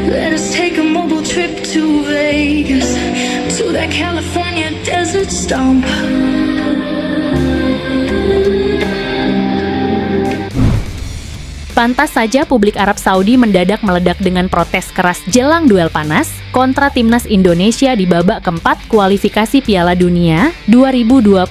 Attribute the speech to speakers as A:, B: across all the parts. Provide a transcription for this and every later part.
A: Let us take a mobile trip to Vegas, to that California desert stomp.
B: Pantas saja publik Arab Saudi mendadak meledak dengan protes keras jelang duel panas kontra timnas Indonesia di babak keempat kualifikasi Piala Dunia 2026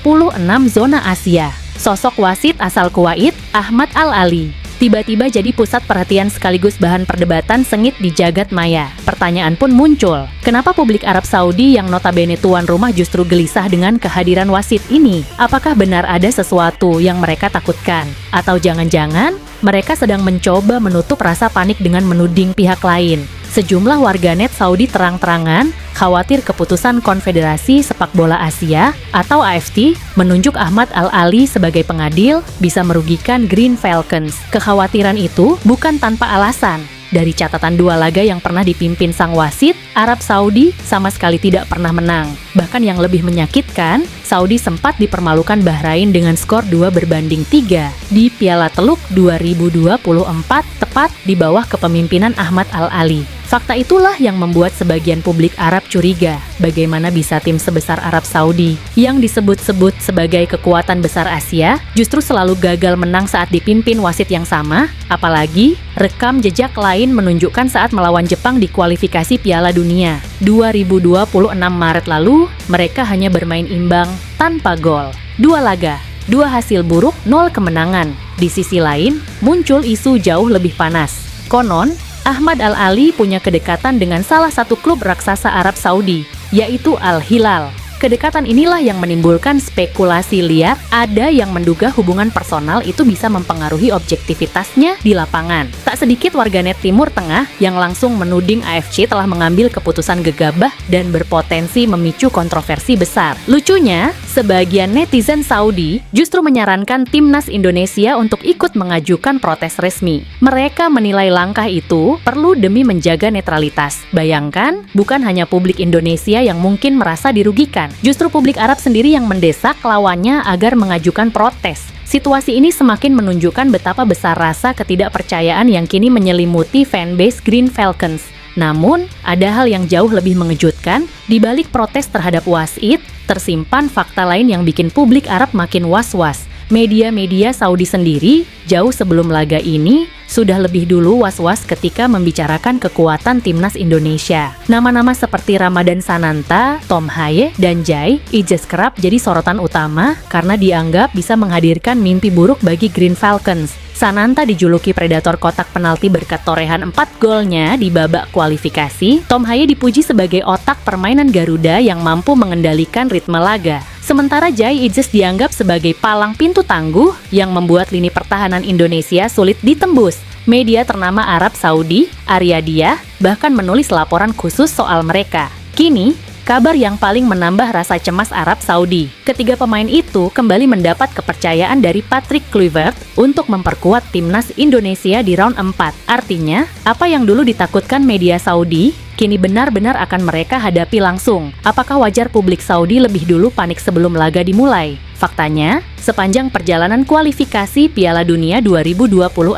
B: zona Asia. Sosok wasit asal Kuwait, Ahmad Al-Ali, tiba-tiba jadi pusat perhatian sekaligus bahan perdebatan sengit di jagat maya. Pertanyaan pun muncul, kenapa publik Arab Saudi yang notabene tuan rumah justru gelisah dengan kehadiran wasit ini? Apakah benar ada sesuatu yang mereka takutkan? Atau jangan-jangan mereka sedang mencoba menutup rasa panik dengan menuding pihak lain? Sejumlah warganet Saudi terang-terangan khawatir keputusan Konfederasi Sepak Bola Asia atau AFC menunjuk Ahmad Al-Ali sebagai pengadil bisa merugikan Green Falcons. Kekhawatiran itu bukan tanpa alasan. Dari catatan dua laga yang pernah dipimpin sang wasit, Arab Saudi sama sekali tidak pernah menang. Bahkan yang lebih menyakitkan, Saudi sempat dipermalukan Bahrain dengan skor 2-3 di Piala Teluk 2024, tepat di bawah kepemimpinan Ahmad Al-Ali. Fakta itulah yang membuat sebagian publik Arab curiga, bagaimana bisa tim sebesar Arab Saudi, yang disebut-sebut sebagai kekuatan besar Asia, justru selalu gagal menang saat dipimpin wasit yang sama, apalagi rekam jejak lain menunjukkan saat melawan Jepang di kualifikasi Piala Dunia 2026 Maret lalu, mereka hanya bermain imbang tanpa gol. 2 laga, 2 hasil buruk, 0 kemenangan. Di sisi lain, muncul isu jauh lebih panas. Konon, Ahmad Al-Ali punya kedekatan dengan salah satu klub raksasa Arab Saudi, yaitu Al-Hilal. Kedekatan inilah yang menimbulkan spekulasi liar, ada yang menduga hubungan personal itu bisa mempengaruhi objektivitasnya di lapangan. Tak sedikit warganet Timur Tengah yang langsung menuding AFC telah mengambil keputusan gegabah dan berpotensi memicu kontroversi besar. Lucunya, sebagian netizen Saudi justru menyarankan timnas Indonesia untuk ikut mengajukan protes resmi. Mereka menilai langkah itu perlu demi menjaga netralitas. Bayangkan, bukan hanya publik Indonesia yang mungkin merasa dirugikan. Justru publik Arab sendiri yang mendesak lawannya agar mengajukan protes. Situasi ini semakin menunjukkan betapa besar rasa ketidakpercayaan yang kini menyelimuti fanbase Green Falcons. Namun, ada hal yang jauh lebih mengejutkan, di balik protes terhadap wasit, tersimpan fakta lain yang bikin publik Arab makin was-was. Media-media Saudi sendiri, jauh sebelum laga ini, sudah lebih dulu was-was ketika membicarakan kekuatan timnas Indonesia. Nama-nama seperti Ramadan Sananta, Tom Haye, dan Jai Ijaz kerap jadi sorotan utama karena dianggap bisa menghadirkan mimpi buruk bagi Green Falcons. Sananta dijuluki predator kotak penalti berkat torehan 4 golnya di babak kualifikasi. Tom Haye dipuji sebagai otak permainan Garuda yang mampu mengendalikan ritme laga. Sementara Jai Ijaz dianggap sebagai palang pintu tangguh yang membuat lini pertahanan Indonesia sulit ditembus. Media ternama Arab Saudi, Aryadia, bahkan menulis laporan khusus soal mereka. Kini, kabar yang paling menambah rasa cemas Arab Saudi. Ketiga pemain itu kembali mendapat kepercayaan dari Patrick Kluivert untuk memperkuat timnas Indonesia di round 4. Artinya, apa yang dulu ditakutkan media Saudi, kini benar-benar akan mereka hadapi langsung. Apakah wajar publik Saudi lebih dulu panik sebelum laga dimulai? Faktanya, sepanjang perjalanan kualifikasi Piala Dunia 2026,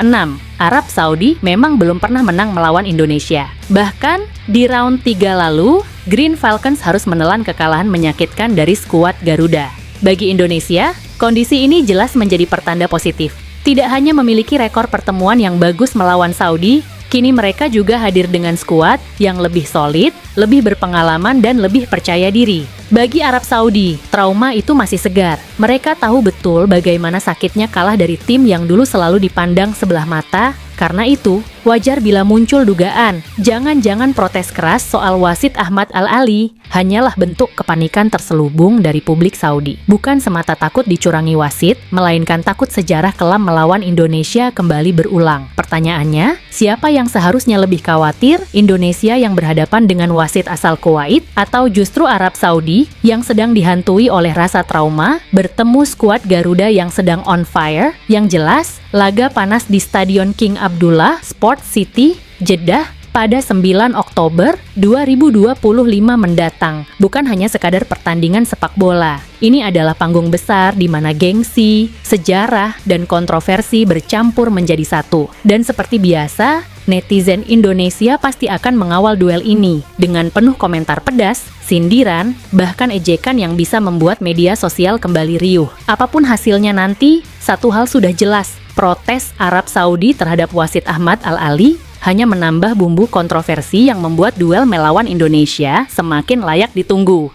B: Arab Saudi memang belum pernah menang melawan Indonesia. Bahkan, di round 3 lalu, Green Falcons harus menelan kekalahan menyakitkan dari skuad Garuda. Bagi Indonesia, kondisi ini jelas menjadi pertanda positif. Tidak hanya memiliki rekor pertemuan yang bagus melawan Saudi, kini mereka juga hadir dengan skuad yang lebih solid, lebih berpengalaman, dan lebih percaya diri. Bagi Arab Saudi, trauma itu masih segar. Mereka tahu betul bagaimana sakitnya kalah dari tim yang dulu selalu dipandang sebelah mata. Karena itu, wajar bila muncul dugaan, jangan-jangan protes keras soal wasit Ahmad Al-Ali hanyalah bentuk kepanikan terselubung dari publik Saudi. Bukan semata takut dicurangi wasit, melainkan takut sejarah kelam melawan Indonesia kembali berulang. Pertanyaannya, siapa yang seharusnya lebih khawatir, Indonesia yang berhadapan dengan wasit asal Kuwait, atau justru Arab Saudi yang sedang dihantui oleh rasa trauma, bertemu skuad Garuda yang sedang on fire? Yang jelas, laga panas di Stadion King Abdullah Sports City, Jeddah, pada 9 Oktober 2025 mendatang. Bukan hanya sekadar pertandingan sepak bola. Ini adalah panggung besar di mana gengsi, sejarah, dan kontroversi bercampur menjadi satu. Dan seperti biasa, netizen Indonesia pasti akan mengawal duel ini dengan penuh komentar pedas, sindiran, bahkan ejekan yang bisa membuat media sosial kembali riuh. Apapun hasilnya nanti, satu hal sudah jelas, protes Arab Saudi terhadap wasit Ahmad Al-Ali hanya menambah bumbu kontroversi yang membuat duel melawan Indonesia semakin layak ditunggu.